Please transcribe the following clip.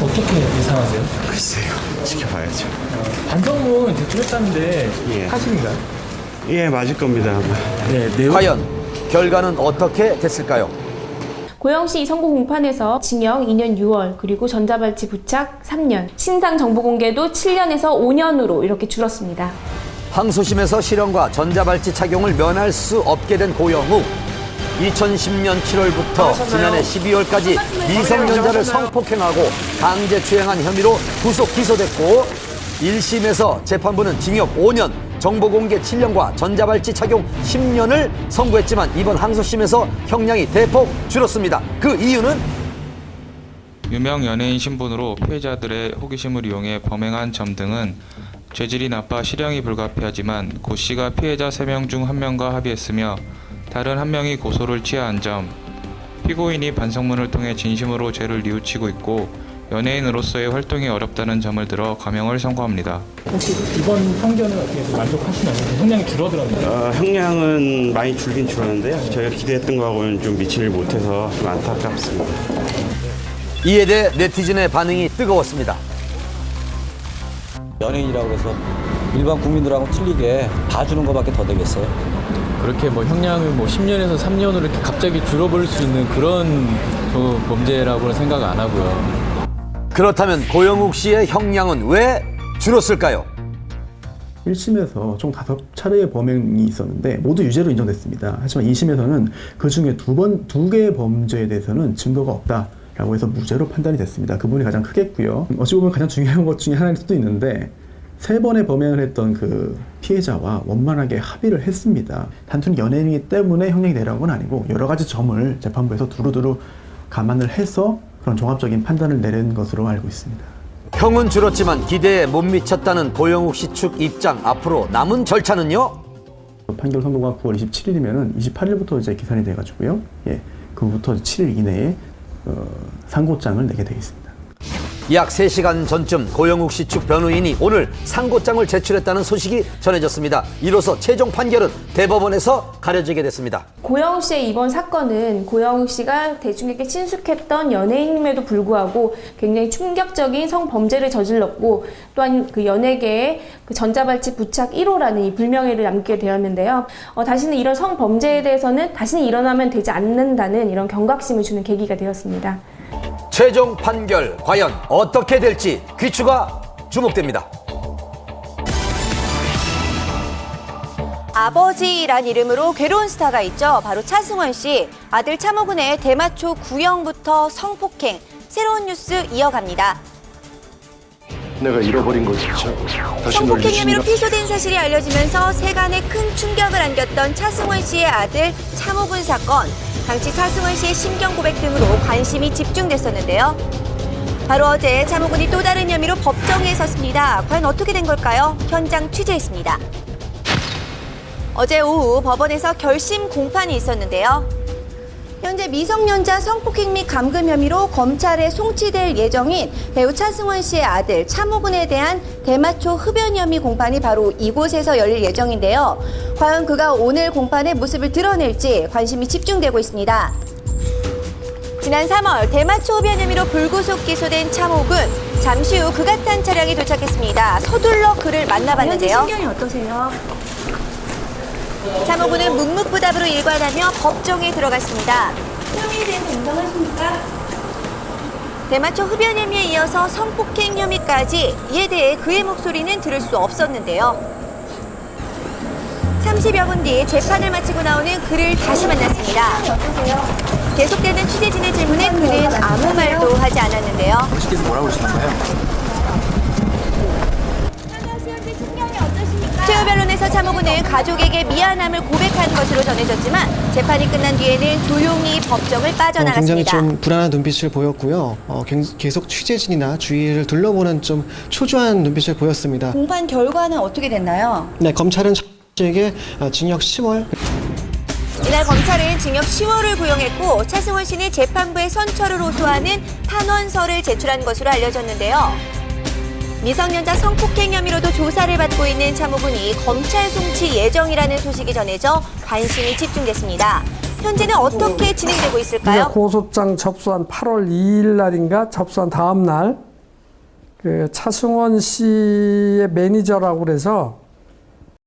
어떻게 예상하세요? 글쎄요. 지켜봐야죠. 반성문 제출했다는데 예. 사실인가요? 예, 맞을 겁니다. 아마. 네, 내용. 과연 결과는 어떻게 됐을까요? 고영시 선고 공판에서 징역 2년 6월, 그리고 전자발찌 부착 3년, 신상 정보 공개도 7년에서 5년으로 이렇게 줄었습니다. 항소심에서 실형과 전자발찌 착용을 면할 수 없게 된 고영욱. 2010년 7월부터 지난해 12월까지 미성년자를 성폭행하고 강제추행한 혐의로 구속 기소됐고 1심에서 재판부는 징역 5년, 정보공개 7년과 전자발찌 착용 10년을 선고했지만 이번 항소심에서 형량이 대폭 줄었습니다. 그 이유는 유명 연예인 신분으로 피해자들의 호기심을 이용해 범행한 점 등은 죄질이 나빠 실형이 불가피하지만 고 씨가 피해자 3명 중 1명과 합의했으며 다른 1명이 고소를 취하한 점, 피고인이 반성문을 통해 진심으로 죄를 뉘우치고 있고 연예인으로서의 활동이 어렵다는 점을 들어 감형을 선고합니다. 혹시 이번 판결은 어떻게 해서 만족하시나요? 형량이 줄어들었나요? 형량은 많이 줄긴 줄었는데요. 저희가 기대했던 거하고는 좀 미치를 못해서 좀 안타깝습니다. 이에 대해 네티즌의 반응이 뜨거웠습니다. 연예인이라고 해서 일반 국민들하고 틀리게 봐주는 것밖에 더 되겠어요. 그렇게 뭐 형량을 뭐 10년에서 3년으로 이렇게 갑자기 줄어버릴 수 있는 그런 범죄라고는 생각 안 하고요. 그렇다면 고영욱 씨의 형량은 왜 줄었을까요? 1심에서 총 5차례의 범행이 있었는데 모두 유죄로 인정됐습니다. 하지만 2심에서는 그중에 두 개의 범죄에 대해서는 증거가 없다라고 해서 무죄로 판단이 됐습니다. 그 부분이 가장 크겠고요. 어찌 보면 가장 중요한 것 중에 하나일 수도 있는데 3번의 범행을 했던 그 피해자와 원만하게 합의를 했습니다. 단순히 연예인이기 때문에 형량이 내려간 건 아니고 여러 가지 점을 재판부에서 두루두루 감안을 해서 그런 종합적인 판단을 내린 것으로 알고 있습니다. 형은 줄었지만 기대에 못 미쳤다는 고영욱 씨 측 입장. 앞으로 남은 절차는요? 판결 선고가 9월 27일이면은 28일부터 이제 기산이 돼가지고요. 예, 그부터 7일 이내에 상고장을 내게 되어 있습니다. 약 3시간 전쯤 고영욱 씨 측 변호인이 오늘 상고장을 제출했다는 소식이 전해졌습니다. 이로써 최종 판결은 대법원에서 가려지게 됐습니다. 고영욱 씨의 이번 사건은 고영욱 씨가 대중에게 친숙했던 연예인임에도 불구하고 굉장히 충격적인 성범죄를 저질렀고 또한 그 연예계에 그 전자발찌 부착 1호라는 이 불명예를 남게 되었는데요. 다시는 이런 성범죄에 대해서는 다시는 일어나면 되지 않는다는 이런 경각심을 주는 계기가 되었습니다. 최종 판결 과연 어떻게 될지 귀추가 주목됩니다. 아버지란 이름으로 괴로운 스타가 있죠. 바로 차승원 씨. 아들 차모근의 대마초 구형부터 성폭행. 새로운 뉴스 이어갑니다. 내가 잃어버린 걸 찾고 다시 널 성폭행 혐의로 유진이라. 피소된 사실이 알려지면서 세간에 큰 충격을 안겼던 차승원 씨의 아들 차모근 사건. 당시 차승원 씨의 심경 고백 등으로 관심이 집중됐었는데요. 바로 어제 차모근이 또 다른 혐의로 법정에 섰습니다. 과연 어떻게 된 걸까요? 현장 취재했습니다. 어제 오후 법원에서 결심 공판이 있었는데요. 현재 미성년자 성폭행 및 감금 혐의로 검찰에 송치될 예정인 배우 차승원 씨의 아들 차모근에 대한 대마초 흡연 혐의 공판이 바로 이곳에서 열릴 예정인데요. 과연 그가 오늘 공판의 모습을 드러낼지 관심이 집중되고 있습니다. 지난 3월 대마초 흡연 혐의로 불구속 기소된 차모근. 잠시 후 그가 탄 차량이 도착했습니다. 서둘러 그를 만나봤는데요. 신경이 어떠세요? 차모근은 묵묵부답으로 일관하며 법정에 들어갔습니다. 혐의에 대해서 인정하십니까? 대마초 흡연 혐의에 이어서 성폭행 혐의까지. 이에 대해 그의 목소리는 들을 수 없었는데요. 30여 분 뒤 재판을 마치고 나오는 그를 다시 만났습니다. 계속되는 취재진의 질문에 그는 아무 말도 하지 않았는데요. 당신께서 뭐라고 그러시나요? 최후 변론에서 차모근은 가족에게 미안함을 고백한 것으로 전해졌지만 재판이 끝난 뒤에는 조용히 법정을 빠져나갔습니다. 굉장히 좀 불안한 눈빛을 보였고요. 계속 취재진이나 주위를 둘러보는 좀 초조한 눈빛을 보였습니다. 공판 결과는 어떻게 됐나요? 네, 검찰은 에게 징역 10월. 이날 검찰은 징역 10월을 구형했고 차승원 씨는 재판부에 선처를 호소하는 탄원서를 제출한 것으로 알려졌는데요. 미성년자 성폭행 혐의로도 조사를 받고 있는 차모근이 검찰 송치 예정이라는 소식이 전해져 관심이 집중됐습니다. 현재는 어떻게 진행되고 있을까요? 고소장 접수한 8월 2일 날인가 접수한 다음 날 그 차승원 씨의 매니저라고 그래서